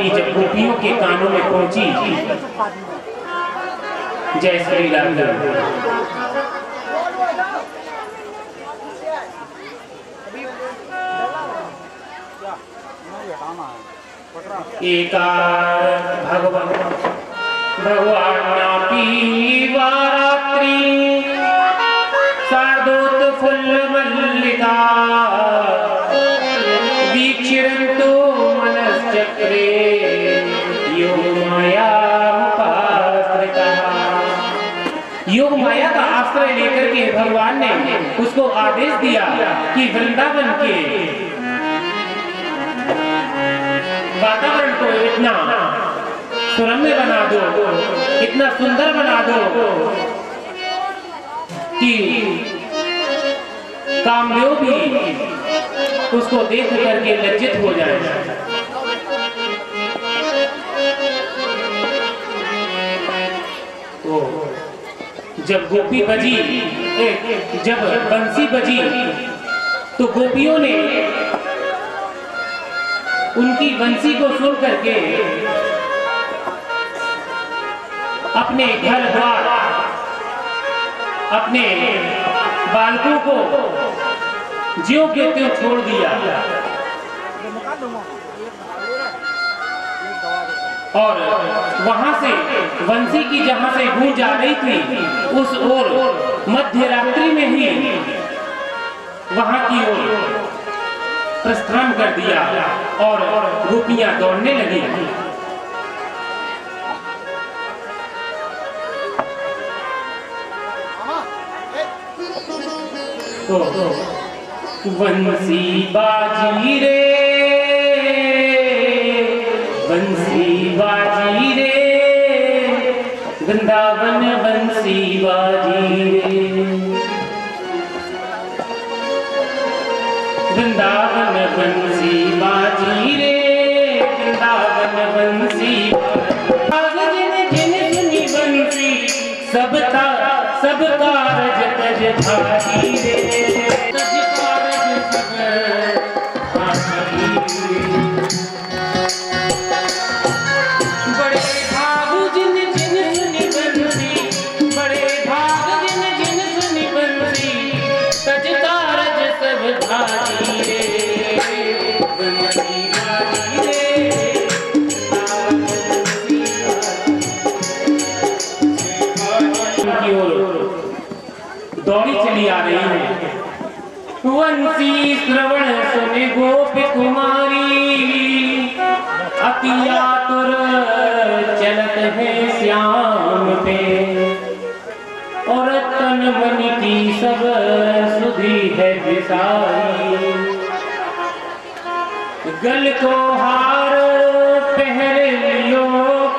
ध्वनि जब गोपियों के कानों में पहुंची, जय श्री राम, एका भगवान पीवारात्रि शारदोत फुल्ल मल्लिका वीक्षिरन्तो मनश्चक्रे योग माया योग माया का आश्रय लेकर के भगवान ने उसको आदेश दिया कि वृंदावन के वातावरण को इतना सुरम्य बना दो, इतना सुंदर बना दो कि कामदेव भी उसको देख करके लज्जित हो जाए। तो जब गोपी बजी, जब बंसी बजी, तो गोपियों ने उनकी बंसी को सुन करके अपने घर द्वार, अपने बालकों को ज्यों के त्यों छोड़ दिया और वहां से बंसी की जहां से गूंज आ रही थी, उस ओर मध्य रात्रि में ही वहां की ओर प्रस्थान कर दिया और गोपियां दौड़ने लगी। तो बंसी बाजी रे, बंसी बाजी रे, वृंदावन बंसी बाजी रे, वृंदावन बंसी बाजी रे, वृंदावन बंसी जिन सुनी बंसी सब कारज तज भारी रे, तज कारज सब भारी रे। बड़े भाग जिन सुनी बंसी, बड़े भाग जिन सुनी बंसी, तज कारज सब भारी रे, बंसी बाजी रे, की ओर दौड़ी चली आ रही है। वंशी श्रवण सुने गोप कुमारी, अति आतुर चलत है श्याम पे, और तन मन की सब सुधि है विसारी। गल को हार पहरे लियो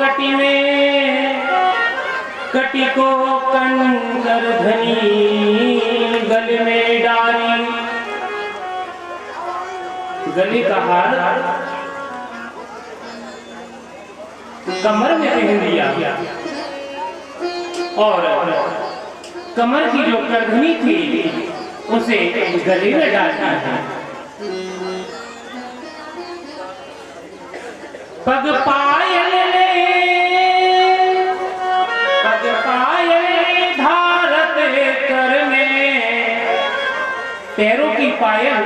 कटी में, कटी को कंकर धनी गल में डाली। गले का हार कमर में पहन लिया और कमर की जो करधनी थी उसे गले में डाल दिया। पग पायल धारत कर में, पैरों की पायल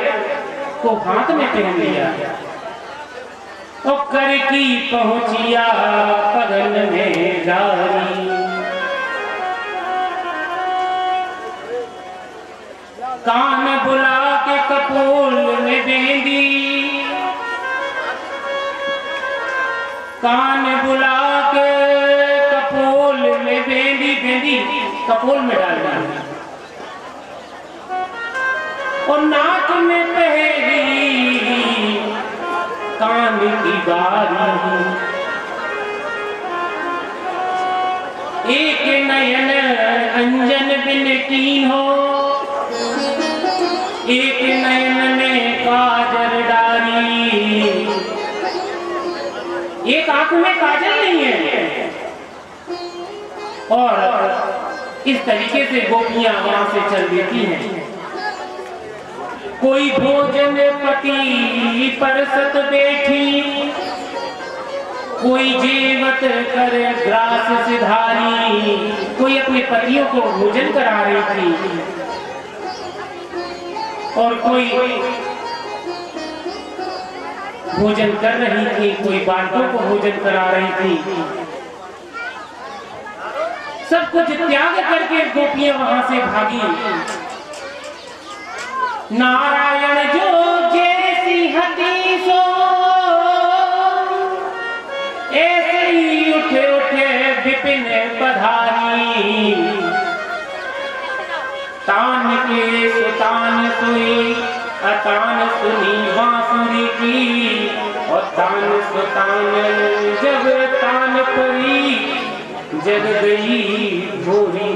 को हाथ में पहन लिया और कर की पहुंचिया पगन में डाली। कान बुला के कपोल में बेंदी, कान बुला के कपोल में बेंदी, बेंदी कपोल में डालना और नाक में पहली कान की बारी। एक नयन अंजन बिन कीन हो, एक नयन में काजल डाली। एक आंख में काजल नहीं है और इस तरीके से गोपियां वहां से चल देती हैं। कोई भोजन पति परसत बैठी, कोई जेवत कर ग्रास सिधारी, कोई अपने पतियों को भोजन करा रही थी और कोई भोजन कर रही थी, कोई बालकों को भोजन करा रही थी। सब कुछ त्याग करके गोपियां वहां से भागी। नारायण जो जैसी हटी सो ऐसे ही उठे उठे विपिन पधारी। तान के सुतान सोई अतान सुनी बांसुरी की, और तान सुतान जब तान परी जग गई भोरी।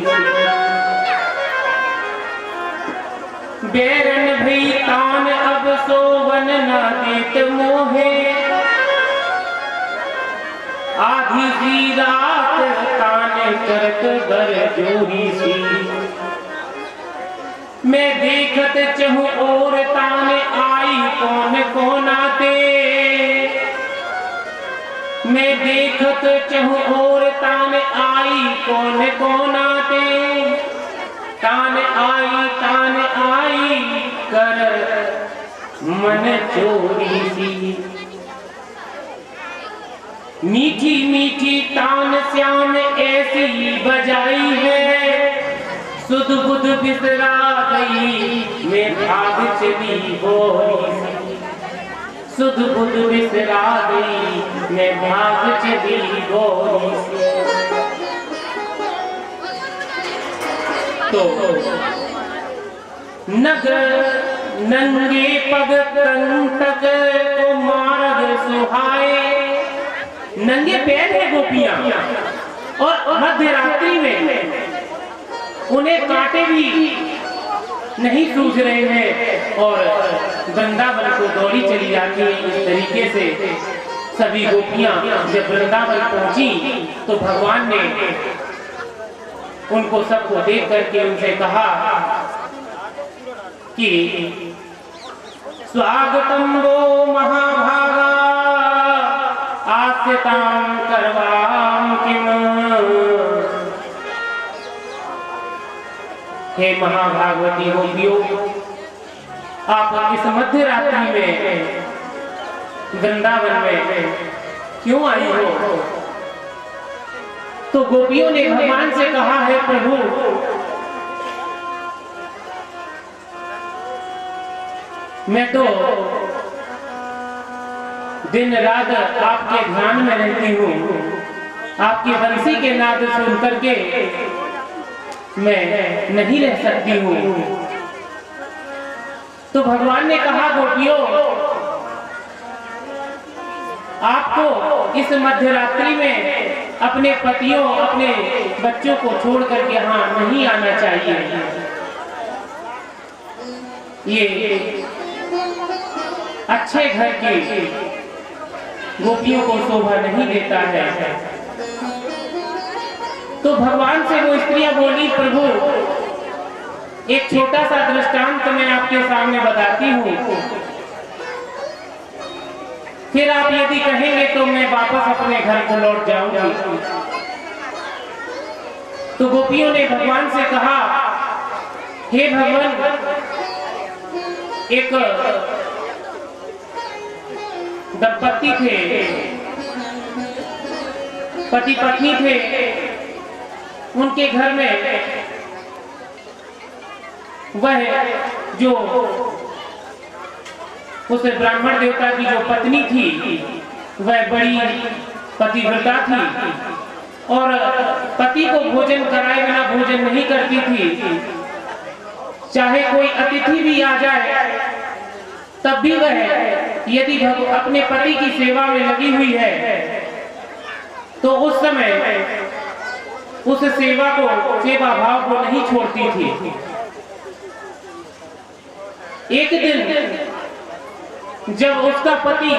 बैरन भई तान अब सोवन ना देत मोहे, आधी सी रात तान करत बर जोरी सी। मैं देखत चहूं और तान आई कौन कौन आते, मैं देखत चहूं और तान आई कौन कौन आते। तान आई कर मन चोरी सी। मीठी मीठी तान श्याम ऐसी बजाई है, सुध बुध बिसरा गई मैं भाग चली बोरी सी। सुध बुध बिसरा गई मैं भाग चली बोरी सी। तो नग नंगे पग कंटक को मार्ग सुहाए। नंगे पैर है गोपियां और मध्य रात्रि में उन्हें कांटे भी नहीं सूझ रहे हैं और वृंदावन को दौड़ी चली जाती है। इस तरीके से सभी गोपियां जब वृंदावन पहुंची तो भगवान ने उनको सबको देख करके उनसे कहा कि स्वागतम वो महाभागा आस्यतां करवाम किम। हे महाभागवती गोपियों, आप इस मध्य रात्रि में वृंदावन में क्यों आई हो? तो गोपियों ने भगवान से कहा है प्रभु मैं तो दिन रात आपके ध्यान में रहती हूँ, आपकी बंसी के नाद सुन करके मैं नहीं रह सकती हूँ। तो भगवान ने कहा गोपियों आपको इस मध्यरात्रि में अपने पतियों अपने बच्चों को छोड़ करके यहाँ नहीं आना चाहिए। ये अच्छे घर की गोपियों को शोभा नहीं देता है। तो भगवान से वो स्त्रियां बोली प्रभु एक छोटा सा दृष्टांत मैं आपके सामने बताती हूँ, फिर आप यदि कहेंगे तो मैं वापस अपने घर को लौट जाऊंगी। तो गोपियों ने भगवान से कहा हे भगवान एक दंपति थे, पति पत्नी थे, उनके घर में वह जो उस ब्राह्मण देवता की जो पत्नी थी वह बड़ी पतिव्रता थी और पति को भोजन कराए बिना भोजन नहीं करती थी। चाहे कोई अतिथि भी आ जाए तब भी वह यदि अपने पति की सेवा में लगी हुई है तो उस समय उस सेवा भाव को नहीं छोड़ती थी। एक दिन जब उसका पति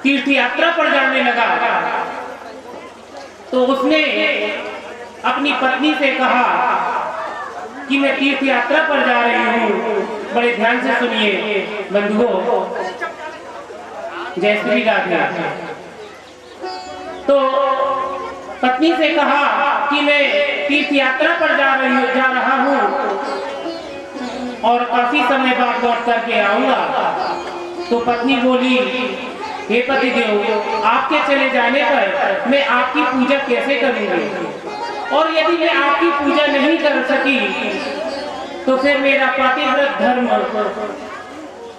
तीर्थ यात्रा पर जाने लगा तो उसने अपनी पत्नी से कहा कि मैं तीर्थ यात्रा पर जा रही हूँ। बड़े ध्यान से सुनिए बंधुओं, जय श्री राधे। तो पत्नी से कहा कि मैं तीर्थ यात्रा पर जा रहा हूँ और काफी समय बाद लौट करके आऊंगा। तो पत्नी बोली, हे पतिदेव, आपके चले जाने पर मैं आपकी पूजा कैसे करूंगी, और यदि मैं आपकी पूजा नहीं कर सकी तो फिर मेरा पतिव्रत धर्म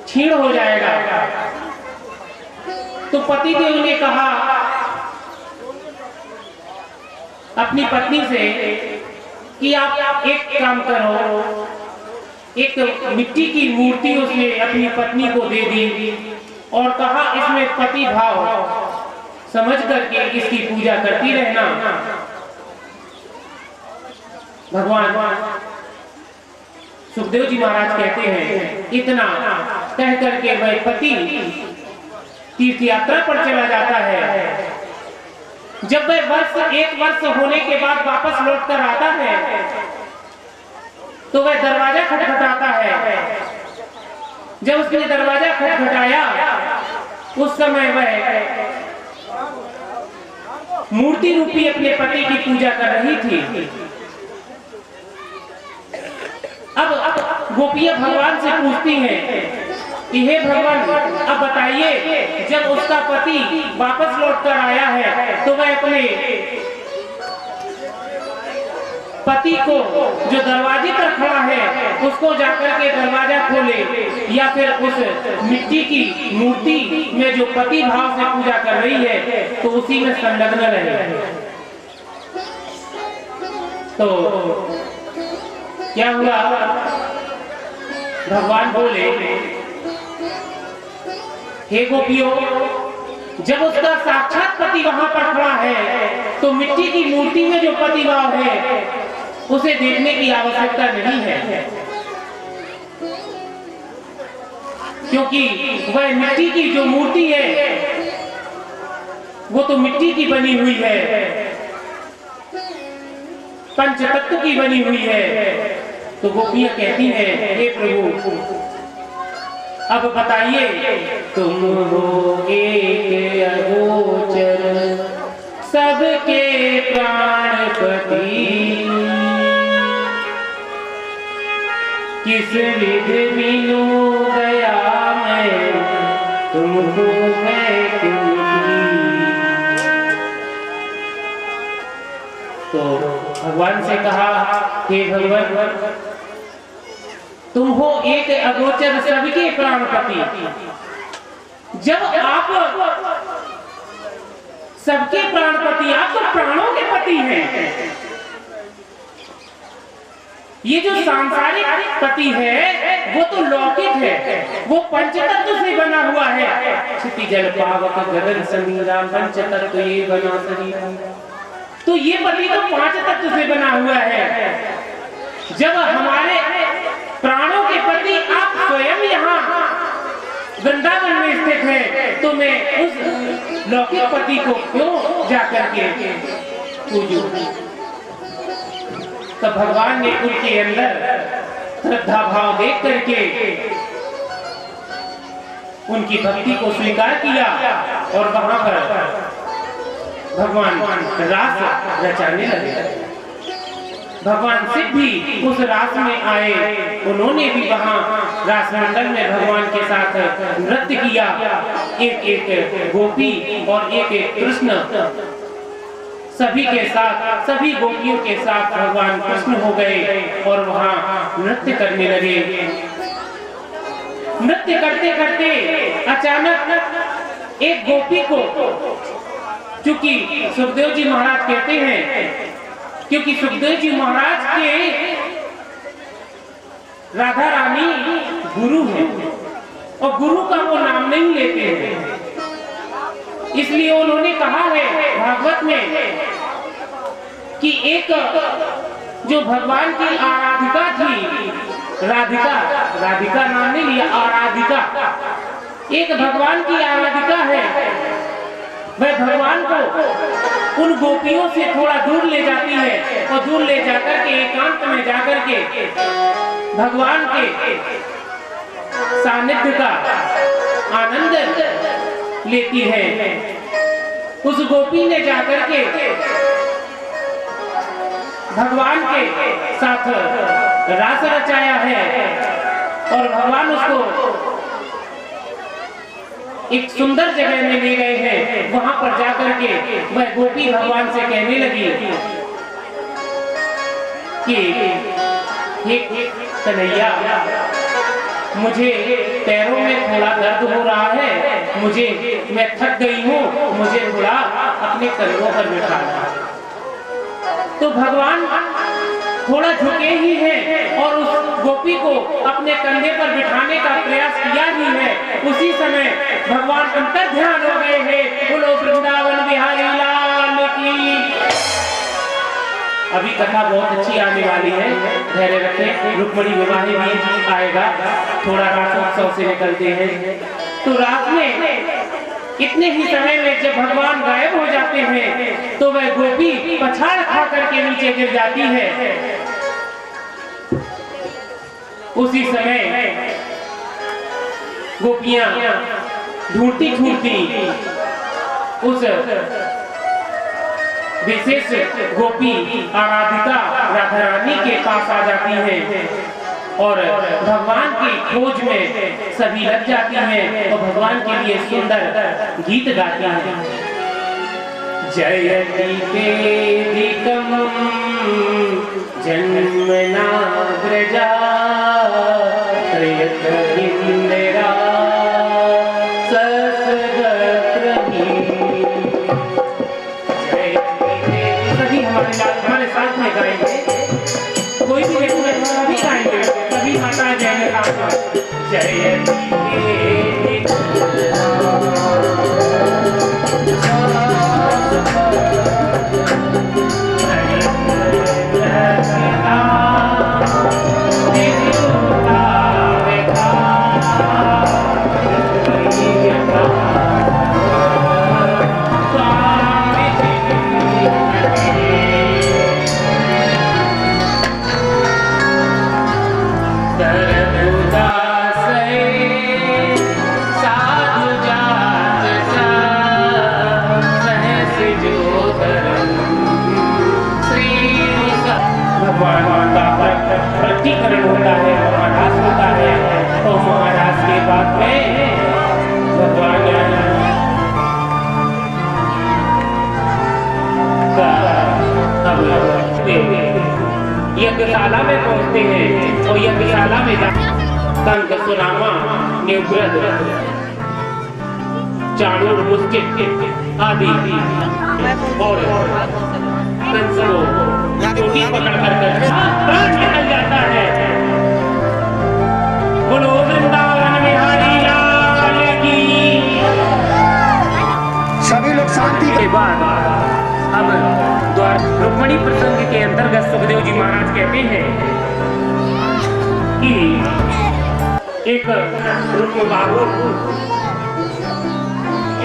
क्षीण हो जाएगा। तो पतिदेव ने कहा अपनी पत्नी से कि आप एक काम करो, एक मिट्टी की मूर्ति उसने अपनी पत्नी को दे दी और कहा इसमें पति भाव समझ करके इसकी पूजा करती रहना। भगवान सुखदेव जी महाराज कहते हैं, इतना कह करके वह पति तीर्थ यात्रा पर चला जाता है। जब वह एक वर्ष होने के बाद वापस लौट कर आता है तो वह दरवाजा खटखटाता है। जब उसने दरवाजा खटखटाया उस समय वह मूर्ति रूपी अपने पति की पूजा कर रही थी। अब गोपियां भगवान से पूछती हैं कि हे भगवान, अब बताइए, जब उसका पति वापस लौट कर आया है तो वह अपने पति को जो दरवाजे पर खड़ा है उसको जाकर के दरवाजा खोले या फिर उस मिट्टी की मूर्ति में जो पति भाव से पूजा कर रही है तो उसी में संलग्न रहे। तो क्या हुआ, भगवान बोले, हे गोपियों, जब उसका साक्षात पति वहां पर खड़ा है तो मिट्टी की मूर्ति में जो पति भाव है उसे देखने की आवश्यकता नहीं है, क्योंकि वह मिट्टी की जो मूर्ति है वो तो मिट्टी की बनी हुई है, पंचतत्व की बनी हुई है। तो गोपियां कहती हैं, हे प्रभु, अब बताइए, तुम हो एक अगोचर सबके प्राणपति, किस विधि बिनु दया में तुमको है क्यों। तो भगवान से कहा, हे भगवान, तुम हो एक अगोचर सबके प्राणपति। जब आप सबके प्राणपति, आप तो प्राणों के पति हैं। ये जो सांसारिक पति है वो तो लौकिक है, वो पंचतत्व से बना हुआ है। क्षिति जल पावक गगन समीरा पंचतत्व ये बना शरीर। तो ये पति तो पांच तत्व से बना हुआ है। जब हमारे प्राणों के पति आप स्वयं यहाँ वृंदावन में स्थित है तो मैं उस लौकिक पति को क्यों जाकर के पूजूं। तो भगवान ने उनके अंदर श्रद्धा भाव देख करके उनकी भक्ति को स्वीकार किया और वहां पर भगवान रास रचाने लगे। भगवान शिव भी उस रास में आए, उन्होंने भी वहां रास मंडल में भगवान के साथ नृत्य किया। एक एक गोपी और एक एक कृष्ण, सभी के साथ, सभी गोपियों के साथ भगवान कृष्ण हो गए और वहां नृत्य करने लगे। नृत्य करते करते अचानक एक गोपी को, चूंकि सुखदेव जी महाराज कहते हैं, क्योंकि सुखदेव जी महाराज के राधा रानी गुरु हैं और गुरु का वो नाम नहीं लेते हैं, इसलिए उन्होंने कहा है भागवत में कि एक जो भगवान की आराधिका थी, राधिका नाम नहीं लिया, आराधिका, एक भगवान की आराधिका है, वह भगवान को उन गोपियों से थोड़ा दूर ले जाती है और दूर ले जाकर के एकांत में जाकर के भगवान के सानिध्य का आनंद लेती है। उस गोपी ने जाकर के भगवान के साथ रास रचाया है और भगवान उसको एक सुंदर जगह में ले गए हैं। वहां पर जाकर के वह गोपी भगवान से कहने लगी कि कन्हैया, मुझे पैरों में थोड़ा दर्द हो रहा है, मैं थक गई हूँ, मुझे थोड़ा अपने कंधों पर बिठाना। तो भगवान थोड़ा झुके ही हैं और उस गोपी को अपने कंधे पर बिठाने का प्रयास किया ही है। उसी समय भगवान अंतर ध्यान हो गए हैं। बोलो वृंदावन बिहारी लाल की। अभी कथा बहुत अच्छी आने वाली है, धैर्य रखें। रुक्मिणी विवाह भी आएगा, थोड़ा रासोत्सव से निकलते हैं। तो रात में इतने ही समय में जब भगवान गायब हो जाते हैं तो वह गोपी पछाड़ खा करके नीचे गिर जाती है। उसी समय गोपियां ढूंढती ढूंढती उस विशेष गोपी आराधिका राधा रानी के पास आ जाती हैं और भगवान की खोज में सभी लग जाती हैं और भगवान के लिए सुंदर गीत गाती हैं। जयति वेदिकं जन्मनाग्रजा इंदिरा हमारे साथ में गाएंगे, कोई भी सभी गाएंगे, सभी माता जय प्रतीकरण होता है, महाराज होता है। तो महाराज के बाद में भगवान यज्ञशाला में पहुंचते हैं और यज्ञशाला में कंक सुनामा निवृत चाणूर मुस्किल आदि और कंस को चोटी पकड़ कर प्राण निकल जाता है। बोलो वृंदावन बिहारी लाल की। सभी लोग शांति के बाद अब रुक्मिणी प्रसंग के अंतर्गत सुखदेव जी महाराज कहते हैं कि एक रुक्म बाबू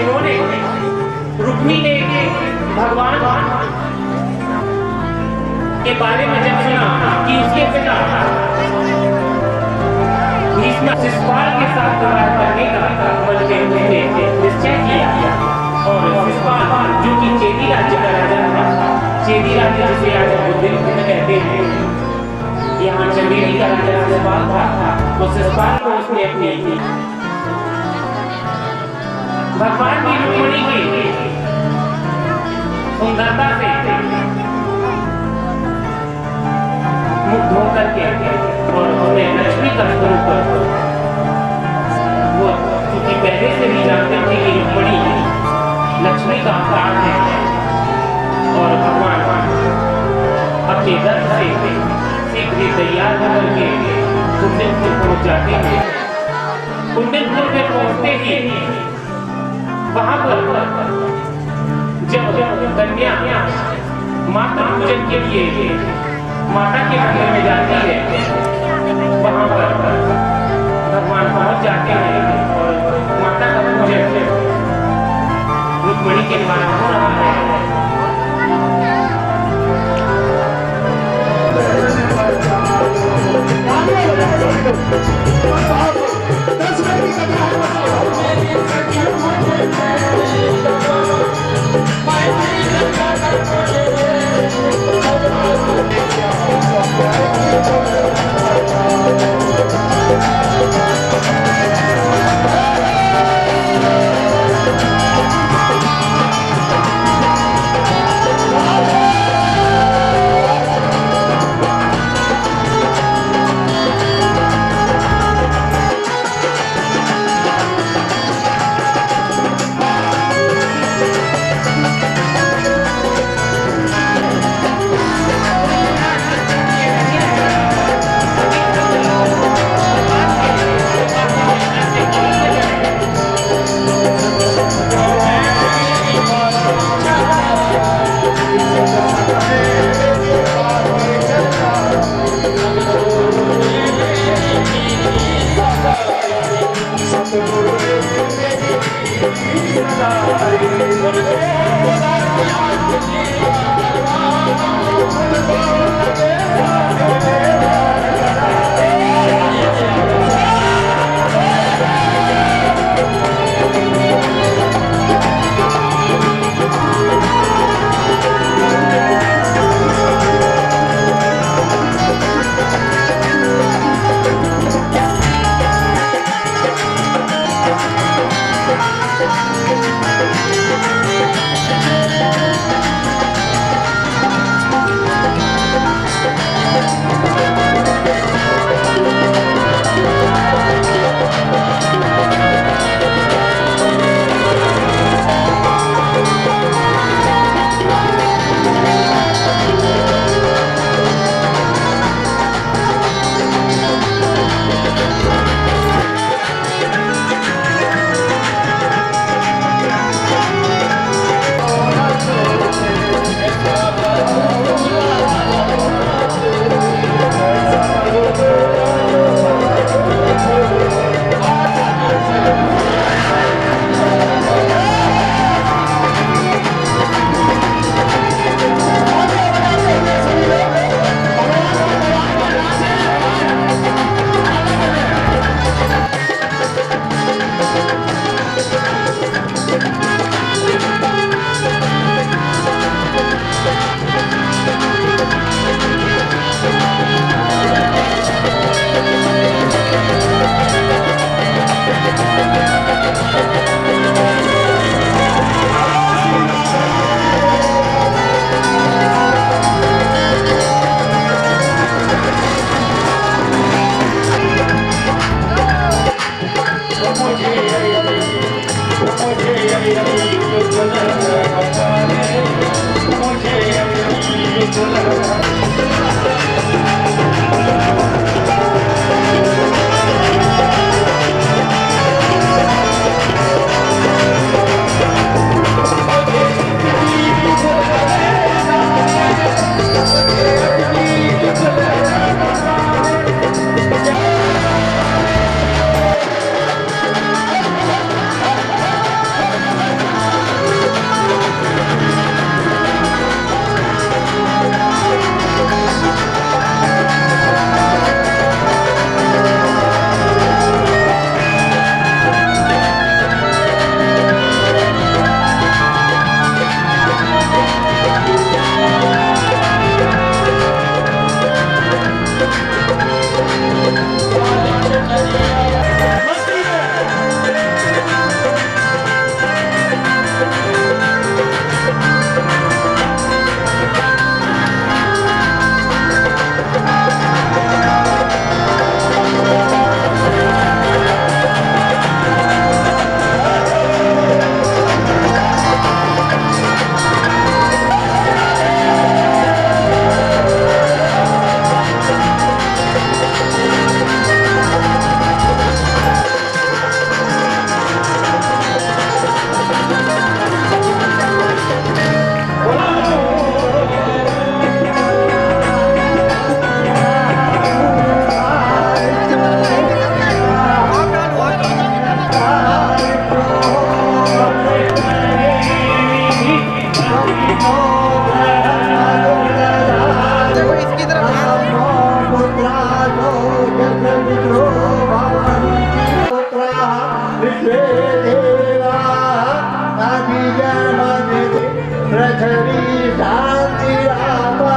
इन्होंने रुक्मिणी ने भगवान के बारे में जब सुना कि उसके पिता भीष्म शिशुपाल के साथ विवाह करने का मन में उन्होंने निश्चय किया और शिशुपाल जो कि चेदी राज्य का राजा था, चेदी राज्य जिसे आज बुंदेलखंड कहते हैं, यहाँ चंदेरी का राजा शिशुपाल था और शिशुपाल को उसने अपनी भगवान की रुक्मिणी की सुंदरता से मुग्ध होकर के और उन्हें लक्ष्मी का स्वरूप वो क्योंकि पहले से भी जानते थे कि रुक्मिणी लक्ष्मी का अवतार है और भगवान अपने दर्द से शीघ्र ही तैयार होकर के कुंडलपुर पहुंच जाते हैं। कुंडलपुर में पहुंचते ही वहां पर जब कन्या माता पूजन के लिए माता के मंदिर में जाती है, वहां पर भगवान पहुंच जाते हैं और माता का पूजन रुक्मिणी के द्वारा हो रहा है। That's पृथ्वी शांति आपा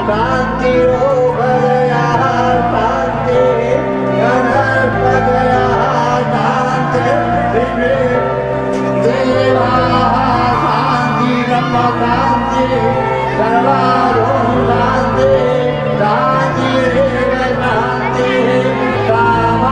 शांति भगया शांति गणपतया शांति देवा शांति ब्रह्म शांति सर्वारोह शांति शांति शांति काम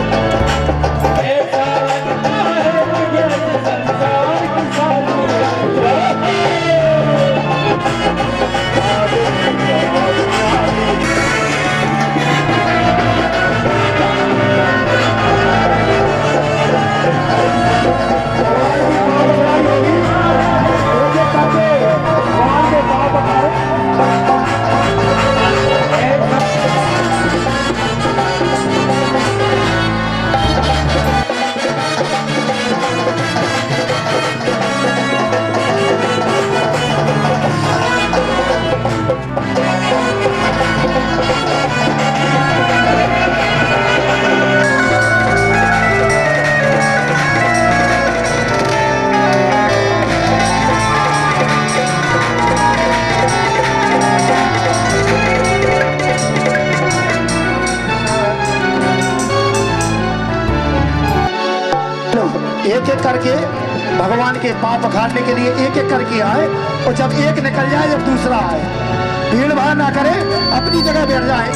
एक एक करके भगवान के पाप उखाड़ने के लिए एक एक करके आए, और जब एक निकल जाए जब दूसरा आए, भीड़ भाड़ ना करे, अपनी जगह बैठ जाए।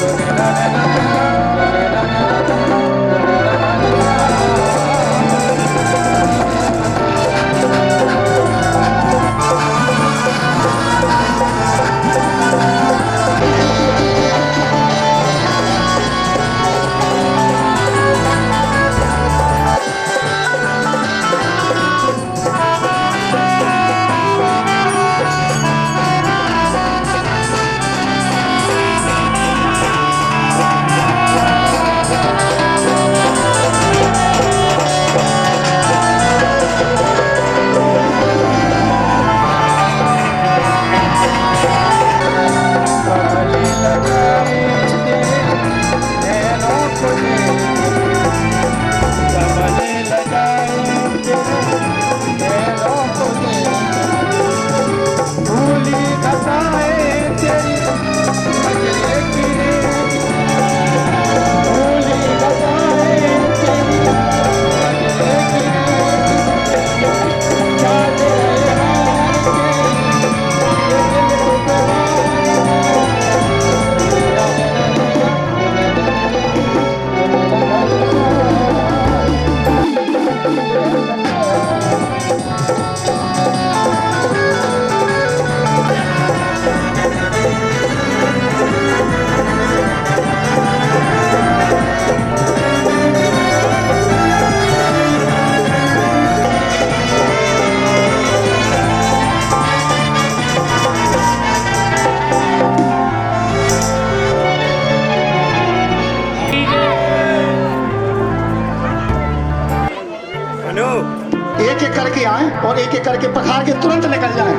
एक एक करके आए और एक एक करके पखार के तुरंत निकल जाए।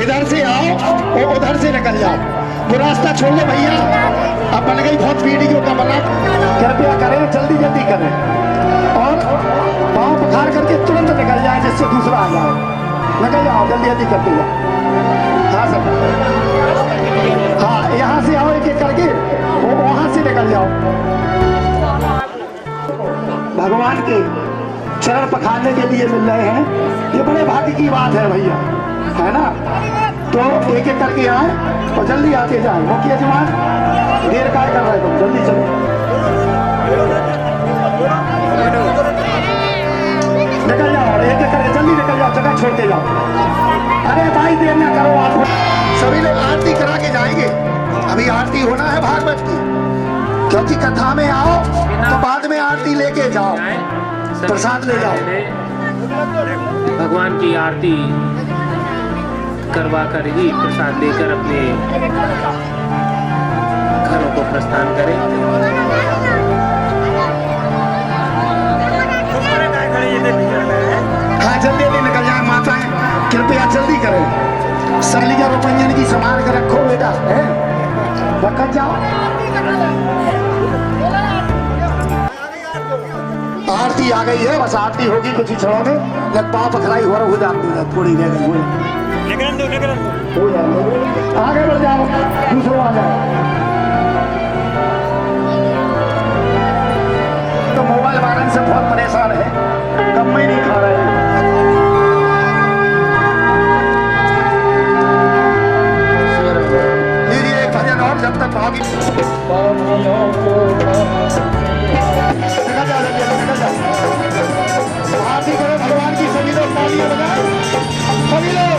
इधर से आओ और उधर से निकल जाओ, वो रास्ता छोड़ लो भैया। अब बन गई बहुत वीडियो का बना, कृपया करें, जल्दी जल्दी करें और पाँव पखार करके तुरंत निकल जाए, जिससे दूसरा आ जाए। निकल जाओ, जल्दी जल्दी करते जाओ। हाँ सर, हाँ यहाँ से आओ एक एक करके, वो वहां से निकल जाओ। भगवान के चरण पखारने के लिए मिल रहे हैं, ये बड़े भाग्य की बात है भैया, है ना। तो एक एक करके आए और जल्दी आते जाए। मुखिया जवान देर काय कर रहे तुम, जल्दी चलो, निकल जाओ, एक एक करके जल्दी निकल जाओ, जगह छोड़ते जाओ। अरे भाई देर ना करो, आप सभी लोग आरती करा के जाएंगे। अभी आरती होना है भागवत की, क्योंकि कथा में आओ तो बाद में आरती लेके जाओ, प्रसाद ले जाओ। भगवान की आरती करवा कर ही प्रसाद लेकर अपने घरों को प्रस्थान करें। हाँ जल्दी जल्दी निकल जाए माताएं, कृपया जल्दी करें। सलिया रुपयन की संभाल कर रखो बेटा, है रख जाओ। आरती आरती आ गई है, बस आरती होगी कुछ ही क्षणों में। जब पाप खराई हो जाती है, थोड़ी रह गई हो जाए। आगे बढ़ जाओ, दूसरों आ जाओ। तो मोबाइल वायरस से बहुत परेशान है, कम में नहीं खा रहे। लीजिए एक भजन और, जब तक भागी आरती करो भगवान की। सभी लोग तालियां बजाएं, सभी लोग।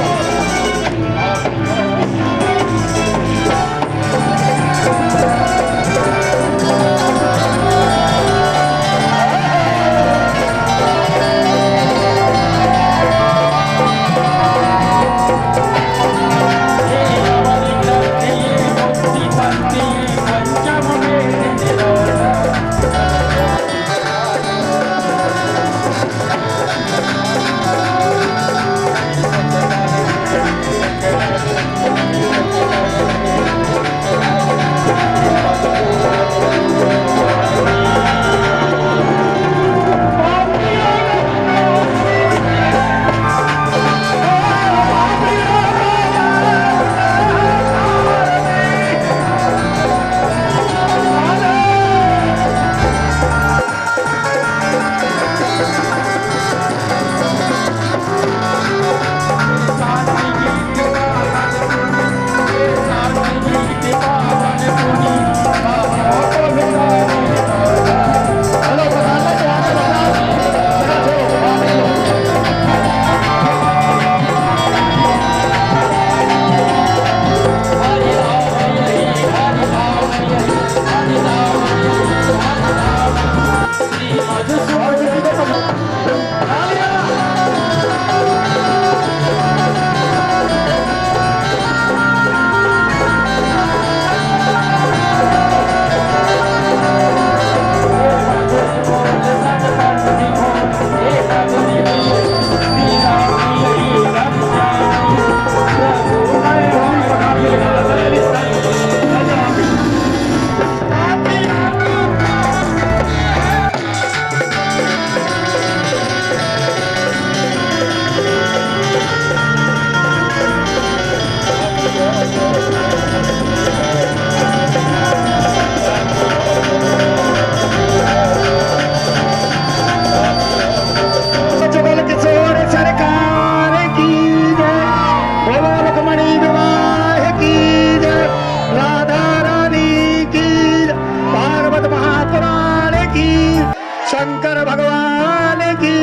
शंकर भगवान की,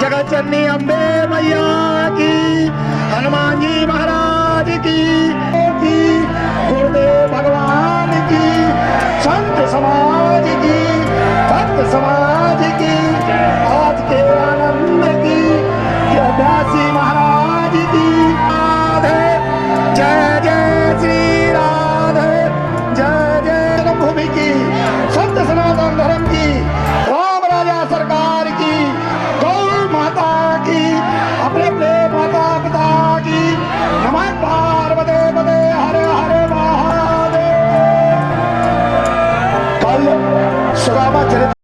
जगत जननी अम्बे मैया की, हनुमान जी महाराज की, गुरुदेव भगवान की, संत समाज की, भक्त समाज की, आज के आनंद की, व्यासी महाराज की। राधे जय जय श्री राधे, जय जय जन्मभूमि की, संत सनातन धर्म की, सरकार की, गौ माता की, अपने अपने माता पिता की। नमः पार्वती पते, हरे हरे महादेव। कल सुदामा चरित्र